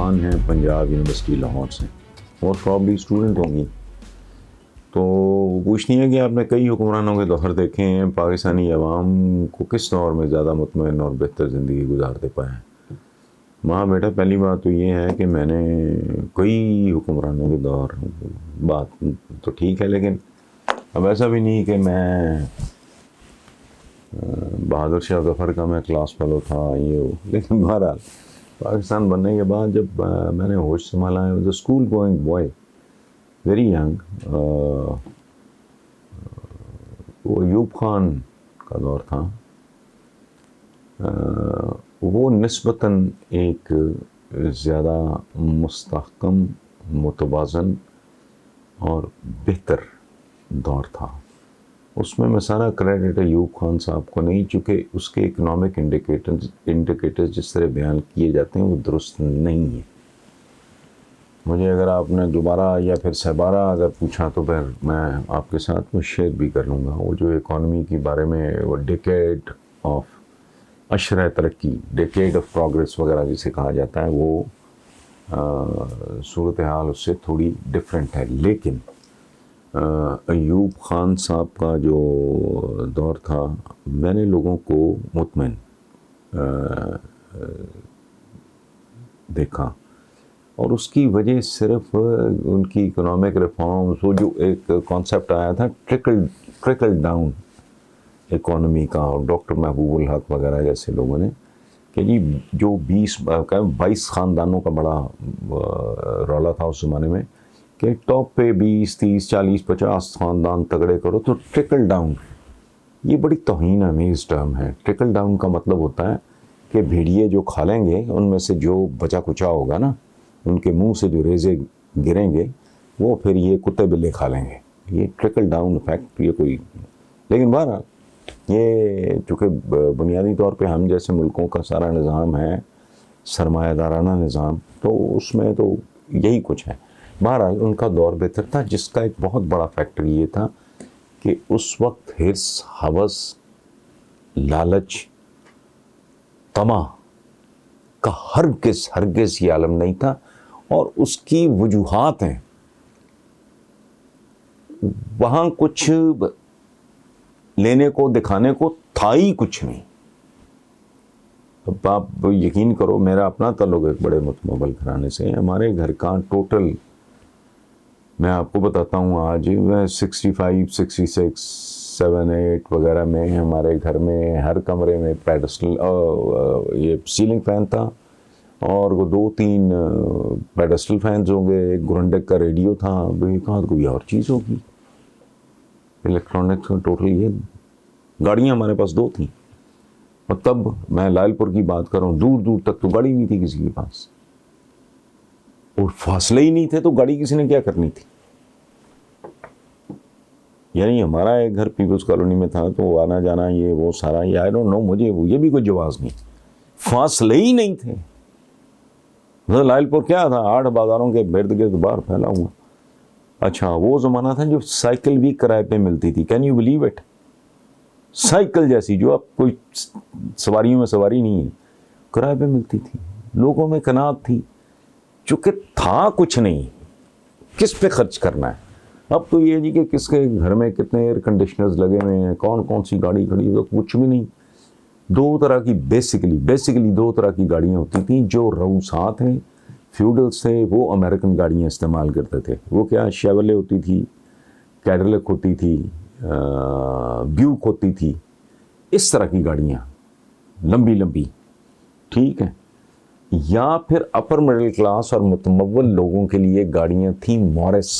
عثمان ہیں پنجاب یونیورسٹی لاہور سے، اور پرابلی اسٹوڈنٹ ہوں گی. تو پوچھنی ہے کہ آپ نے کئی حکمرانوں کے دور دیکھے ہیں، پاکستانی عوام کو کس دور میں زیادہ مطمئن اور بہتر زندگی گزارتے پائے ہیں؟ ماں بیٹا، پہلی بات تو یہ ہے کہ میں نے کئی حکمرانوں کے دور، بات تو ٹھیک ہے لیکن اب ایسا بھی نہیں کہ میں بہادر شاہ ظفر کا میں کلاس فیلو تھا یہ ہو، لیکن بہرحال پاکستان بننے کے بعد جب میں نے ہوش سنبھالا ہے، جو school going boy very young, وہ ایوب خان کا دور تھا. وہ نسبتاً ایک زیادہ مستحکم، متوازن اور بہتر دور تھا. اس میں سارا کریڈٹ ایوب خان صاحب کو نہیں، چونکہ اس کے اکنامک انڈیکیٹرز جس طرح بیان کیے جاتے ہیں وہ درست نہیں ہیں. مجھے اگر آپ نے دوبارہ یا پھر سہبارہ اگر پوچھا تو پھر میں آپ کے ساتھ وہ شیئر بھی کر لوں گا. وہ جو اکانومی کے بارے میں وہ ڈیکیڈ آف عشرہ ترقی، ڈیکیڈ آف پروگریس وغیرہ جسے کہا جاتا ہے، وہ صورتحال اس سے تھوڑی ڈفرینٹ ہے. لیکن ایوب خان صاحب کا جو دور تھا، میں نے لوگوں کو مطمئن دیکھا، اور اس کی وجہ صرف ان کی اکنامک ریفارمز، وہ جو ایک کانسیپٹ آیا تھا ٹرکل ڈاؤن اکانومی کا، اور ڈاکٹر محبوب الحق وغیرہ جیسے لوگوں نے، کہ جی جو 22 خاندانوں کا بڑا رولا تھا اس زمانے میں، کہ ٹاپ پہ 20 30 40 50 خاندان تگڑے کرو تو ٹرکل ڈاؤن. یہ بڑی توہین آمیز ٹرم ہے. ٹرکل ڈاؤن کا مطلب ہوتا ہے کہ بھیڑیے جو کھا لیں گے ان میں سے جو بچا کچا ہوگا نا، ان کے منہ سے جو ریزے گریں گے وہ پھر یہ کتے بلے کھا لیں گے. یہ ٹرکل ڈاؤن افیکٹ یہ کوئی، لیکن بہرحال یہ چونکہ بنیادی طور پہ ہم جیسے ملکوں کا سارا نظام ہے سرمایہ دارانہ نظام، تو اس میں تو یہی کچھ ہے. بہرحال ان کا دور بہتر تھا، جس کا ایک بہت بڑا فیکٹر یہ تھا کہ اس وقت حرص، ہوس، لالچ، طمع کا ہرگز یہ عالم نہیں تھا. اور اس کی وجوہات ہیں، وہاں کچھ لینے کو دکھانے کو تھا ہی کچھ نہیں. اب آپ یقین کرو، میرا اپنا تعلق ایک بڑے متمول گھرانے سے ہے. ہمارے گھر کا ٹوٹل میں آپ کو بتاتا ہوں، آج 65 66 7 8 وغیرہ میں ہمارے گھر میں ہر کمرے میں پیڈسٹل یہ سیلنگ فین تھا، اور وہ 2-3 پیڈسٹل فینز ہوں گے، ایک گرنڈک کا ریڈیو تھا. کہاں کوئی اور چیز ہوگی الیکٹرانکس میں. ٹوٹل یہ گاڑیاں ہمارے پاس 2 تھیں، اور تب میں لال پور کی بات کروں، دور دور تک تو گاڑی نہیں تھی کسی کے پاس، اور فاصلے ہی نہیں تھے تو گاڑی کسی نے کیا کرنی تھی. یعنی ہمارا ایک گھر پیپلز کالونی میں تھا، تو آنا جانا یہ وہ سارا، یہ آئی ڈونٹ نو، مجھے یہ بھی کوئی جواز نہیں، فاصلے ہی نہیں تھے. لال پور کیا تھا، 8 بازاروں کے ارد گرد باہر پھیلا ہوا. اچھا وہ زمانہ تھا جو سائیکل بھی کرائے پہ ملتی تھی. Can you believe it? Cycle جیسی جو اب کوئی سواریوں میں سواری نہیں ہے، کرائے پہ ملتی تھی. لوگوں میں قناعت تھی، چونکہ تھا کچھ نہیں، کس پہ خرچ کرنا ہے. اب تو یہ جی کہ کس کے گھر میں کتنے ایئر کنڈیشنرز لگے ہوئے ہیں، کون سی گاڑی کھڑی ہے، کچھ بھی نہیں. 2 طرح کی بیسیکلی 2 طرح کی گاڑیاں ہوتی تھیں. جو روسات ہیں، فیوڈلز تھے، وہ امریکن گاڑیاں استعمال کرتے تھے. وہ کیا، شیولے ہوتی تھی، کیڈلک ہوتی تھی، بیوک ہوتی تھی، اس طرح کی گاڑیاں لمبی، ٹھیک ہے. یا پھر اپر مڈل کلاس اور متمول لوگوں کے لیے گاڑیاں تھیں مورس،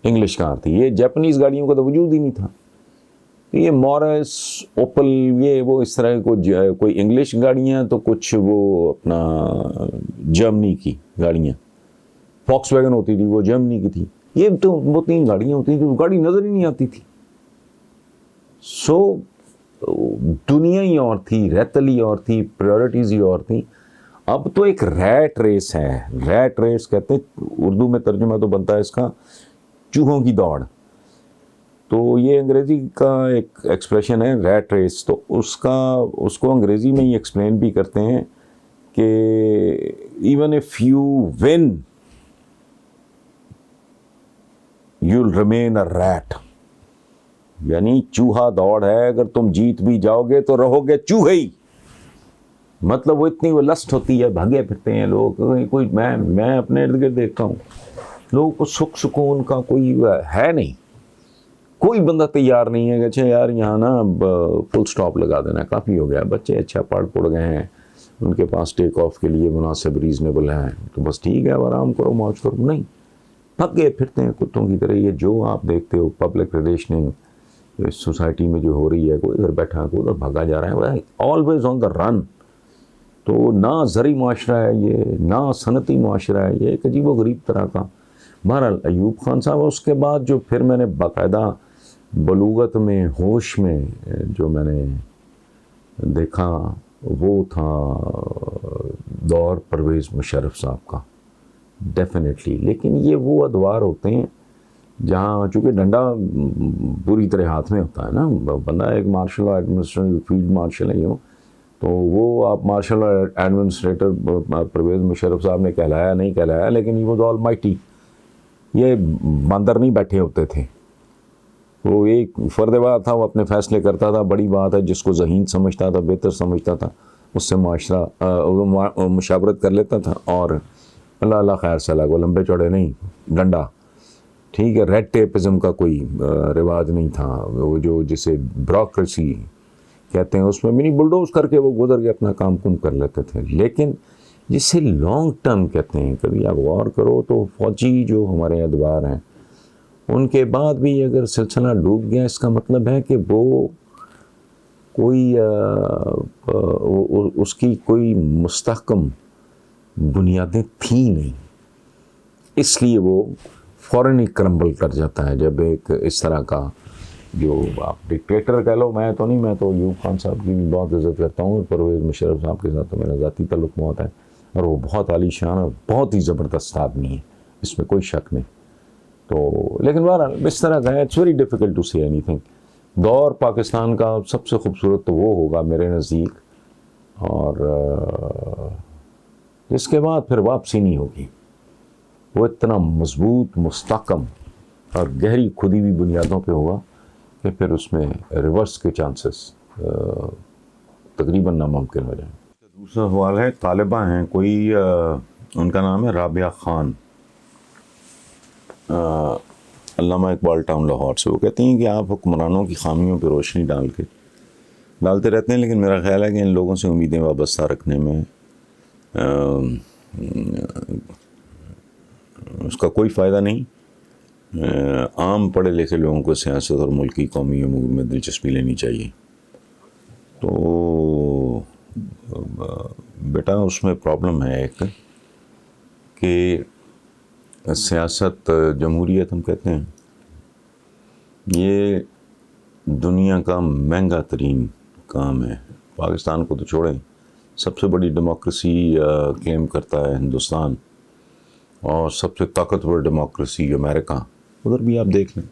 انگلش کار تھی. یہ جاپنیز گاڑیوں کا تو وجود ہی نہیں تھا. یہ مورس، اوپل، یہ وہ اس طرح کوئی انگلش گاڑیاں، تو کچھ وہ اپنا جرمنی کی گاڑیاں. فاکس ویگن ہوتی تھی، وہ جرمنی کی تھی. یہ تو وہ 3 گاڑیاں ہوتی تھیں، گاڑی نظر ہی نہیں آتی تھی. سو دنیا ہی اور تھی، ریتلی اور تھی، پریورٹیز ہی اور تھیں. اب تو ایک ریٹ ریس ہے. ریٹ ریس کہتے ہیں، اردو میں ترجمہ تو بنتا ہے اس کا چوہوں کی دوڑ. تو یہ انگریزی کا ایک ایکسپریشن ہے ریٹ ریس. تو اس کو انگریزی میں ہی ایکسپلین بھی کرتے ہیں کہ even if you win, you'll remain a rat. یعنی چوہا دوڑ ہے, اگر تم جیت بھی جاؤ گے تو رہو گے چوہے ہی. مطلب وہ اتنی وہ لسٹ ہوتی ہے, بھگے پھرتے ہیں لوگ. کوئی میں اپنے ارد گرد دیکھتا ہوں, لوگوں کو سکھ سکون کا کوئی ہے نہیں. کوئی بندہ تیار نہیں ہے کہ اچھا یار یہاں نا فل سٹاپ لگا دینا, کافی ہو گیا, بچے اچھا پڑھ گئے ہیں, ان کے پاس ٹیک آف کے لیے مناسب ریزنیبل ہے, تو بس ٹھیک ہے, آرام کرو, موج کرو. نہیں, بھگے پھرتے ہیں کتوں کی طرح. یہ جو آپ دیکھتے ہو پبلک ریلیشننگ سوسائٹی میں جو ہو رہی ہے, کوئی ادھر بیٹھا کوئی ادھر بھگا جا رہا ہے, آلویز آن دا رن. تو نہ زرعی معاشرہ ہے یہ, نہ صنعتی معاشرہ ہے یہ, ایک عجیب و غریب طرح کا. بہرحال ایوب خان صاحب, اس کے بعد جو پھر میں نے باقاعدہ بلوغت میں, ہوش میں جو میں نے دیکھا وہ تھا دور پرویز مشرف صاحب کا, ڈیفینیٹلی. لیکن یہ وہ ادوار ہوتے ہیں جہاں چونکہ ڈنڈا پوری طرح ہاتھ میں ہوتا ہے نا, بندہ ایک martial law administrator field marshal ہے, تو وہ آپ martial law administrator Pervez Musharraf صاحب نے کہلایا نہیں کہلایا, لیکن ہی واز آل مائٹی. یہ باندر نہیں بیٹھے ہوتے تھے, وہ ایک فرد واحد تھا, وہ اپنے فیصلے کرتا تھا. بڑی بات ہے, جس کو ذہین سمجھتا تھا, بہتر سمجھتا تھا, اس سے معاشرہ مشاورت کر لیتا تھا, اور اللہ اللہ خیر صلاح کو, لمبے چوڑے نہیں, ڈنڈا, ٹھیک ہے. ریڈ ٹیپزم کا کوئی رواج نہیں تھا, وہ جو جسے بیوروکریسی کہتے ہیں, اس میں منی بلڈوز کر کے وہ گزر کے اپنا کام کر لیتے تھے. لیکن جسے لانگ ٹرم کہتے ہیں, کبھی آپ غور کرو تو فوجی جو ہمارے ادوار ہیں, ان کے بعد بھی اگر سلسلہ ڈوب گیا, اس کا مطلب ہے کہ وہ کوئی اس کی کوئی مستحکم بنیادیں تھیں نہیں, اس لیے وہ فوراً ہی کرمبل کر جاتا ہے. جب ایک اس طرح کا جو آپ ڈکٹیٹر کہہ لو, میں تو نہیں, میں تو ایوب خان صاحب کی بھی بہت عزت کرتا ہوں, پرویز مشرف صاحب کے ساتھ تو میرا ذاتی تعلق بہت ہے, اور وہ بہت عالی شان اور بہت ہی زبردست آدمی ہے, اس میں کوئی شک نہیں. تو لیکن بہرحال اس طرح کا ہے, it's very difficult to see anything. دور پاکستان کا سب سے خوبصورت تو وہ ہوگا میرے نزدیک, اور اس کے بعد پھر واپسی نہیں ہوگی. وہ اتنا مضبوط, مستحکم اور گہری کھدی ہوئی بنیادوں پہ ہوگا کہ پھر اس میں ریورس کے چانسز تقریباً ناممکن ہو جائیں. دوسرا سوال ہے, طالبہ ہیں کوئی, ان کا نام ہے رابعہ خان, علامہ اقبال ٹاؤن لاہور سے. وہ کہتی ہیں کہ آپ حکمرانوں کی خامیوں پہ روشنی ڈالتے رہتے ہیں, لیکن میرا خیال ہے کہ ان لوگوں سے امیدیں وابستہ رکھنے میں اس کا کوئی فائدہ نہیں. عام پڑھے لکھے لوگوں کو سیاست اور ملکی قومی امور میں دلچسپی لینی چاہیے. تو بیٹا اس میں پرابلم ہے ایک کہ سیاست, جمہوریت ہم کہتے ہیں, یہ دنیا کا مہنگا ترین کام ہے. پاکستان کو تو چھوڑیں, سب سے بڑی ڈیموکریسی کلیم کرتا ہے ہندوستان, اور سب سے طاقتور ڈیموکریسی امریکہ. ادھر بھی آپ دیکھ لیں.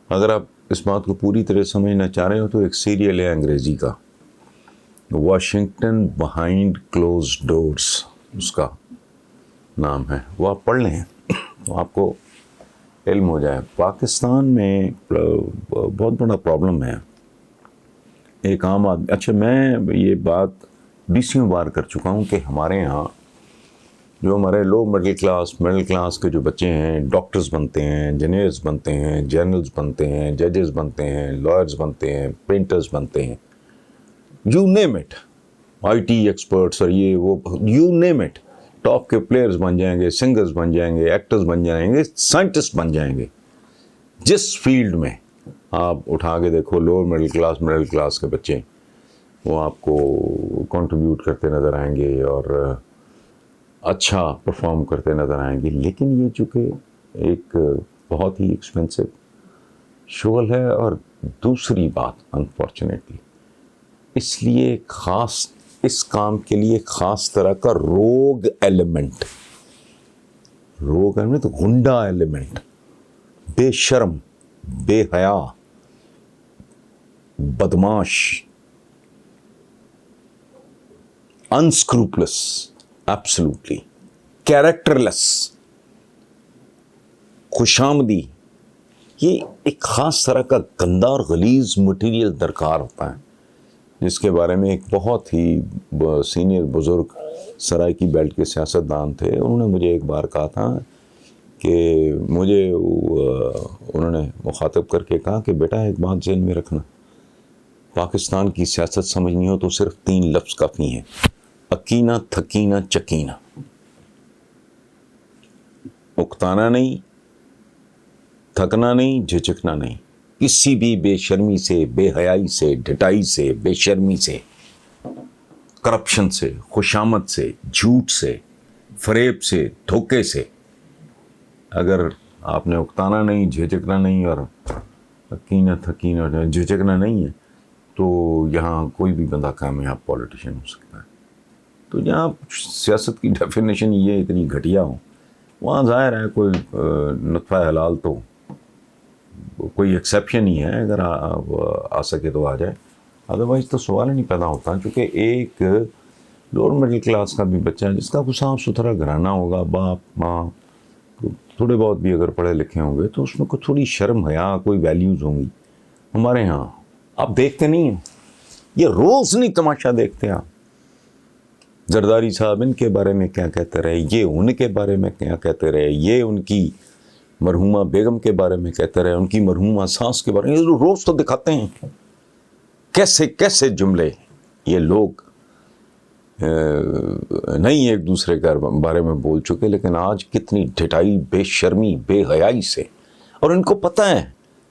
اگر آپ اس بات کو پوری طرح سمجھنا چاہ رہے ہو تو ایک سیریل ہے انگریزی کا, واشنگٹن بہائنڈ کلوز ڈورز, اس کا نام ہے, وہ آپ پڑھ لیں تو آپ کو علم ہو جائے. پاکستان میں بہت بڑا پرابلم ہے. ایک عام آدمی, اچھا میں یہ بات 20 بار کر چکا ہوں کہ ہمارے یہاں جو ہمارے لو مڈل کلاس کے جو بچے ہیں, ڈاکٹرز بنتے ہیں, انجینئرز بنتے ہیں, جرنلز بنتے ہیں, ججز بنتے ہیں, لائرز بنتے ہیں, پینٹرز بنتے ہیں, you name it, I T experts اور یہ وہ, یو نیم اٹ, ٹاپ کے پلیئرز بن جائیں گے, سنگرز بن جائیں گے, ایکٹرز بن جائیں گے, سائنٹسٹ بن جائیں گے. جس فیلڈ میں آپ اٹھا کے دیکھو, لوور مڈل کلاس کے بچے, وہ آپ کو کنٹریبیوٹ کرتے نظر آئیں گے اور اچھا پرفارم کرتے نظر آئیں گے. لیکن یہ چونکہ ایک بہت ہی ایکسپینسو شغل ہے, اور دوسری بات انفارچونیٹلی اس لیے خاص, اس کام کے لیے خاص طرح کا روگ ایلیمنٹ, غنڈہ ایلیمنٹ, بے شرم, بے حیا, بدماش, unscrupulous, absolutely کیریکٹر لیس، خوشامدی، یہ ایک خاص طرح کا گندا اور غلیظ مٹیریل درکار ہوتا ہے، جس کے بارے میں ایک بہت ہی سینئر بزرگ سرائیکی بیلٹ کے سیاستدان تھے، انہوں نے مجھے ایک بار کہا تھا کہ مجھے انہوں نے مخاطب کر کے کہا کہ بیٹا ایک بات ذہن میں رکھنا، پاکستان کی سیاست سمجھنی ہو تو صرف 3 لفظ کافی ہیں: اکینہ، تھکینہ، چکینہ۔ اکتانا نہیں، تھکنا نہیں، جھجکنا نہیں، کسی بھی بے شرمی سے، بے حیائی سے، ڈھٹائی سے، بے شرمی سے، کرپشن سے، خوشامد سے، جھوٹ سے، فریب سے، دھوکے سے، اگر آپ نے اکتانا نہیں، جھجکنا نہیں اور اکینہ تھکینہ جھجکنا نہیں ہے تو یہاں کوئی بھی بندہ کامیاب پولیٹیشین ہو سکتا ہے۔ تو جہاں سیاست کی ڈیفینیشن یہ اتنی گھٹیا ہو، وہاں ظاہر ہے کوئی نطفہ حلال تو کوئی ایکسیپشن ہی ہے، اگر آ سکے تو آ جائے، ادروائز تو سوال ہی نہیں پیدا ہوتا، کیونکہ ایک لوور مڈل کلاس کا بھی بچہ ہے جس کا کوئی صاف ستھرا گھرانہ ہوگا، باپ ماں تھوڑے بہت بھی اگر پڑھے لکھے ہوں گے تو اس میں کوئی تھوڑی شرم حیا، کوئی ویلیوز ہوں گی۔ ہمارے ہاں آپ دیکھتے نہیں ہیں، یہ روز نہیں تماشا دیکھتے آپ، زرداری صاحب ان کے بارے میں کیا کہتے رہے، یہ ان کے بارے میں کیا کہتے رہے، یہ ان کی مرحومہ بیگم کے بارے میں کہتے رہے، ان کی مرحومہ ساس کے بارے میں، یہ روز تو دکھاتے ہیں کیسے کیسے جملے یہ لوگ نہیں ایک دوسرے کے بارے میں بول چکے، لیکن آج کتنی ڈھٹائی، بے شرمی، بے حیائی سے، اور ان کو پتہ ہے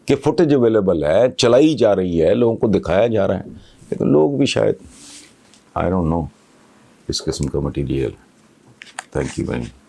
کہ فوٹیج اویلیبل ہے، چلائی جا رہی ہے، لوگوں کو دکھایا جا رہا ہے، لیکن لوگ بھی شاید آئی ڈونٹ نو اس قسم کا material. Thank you very much.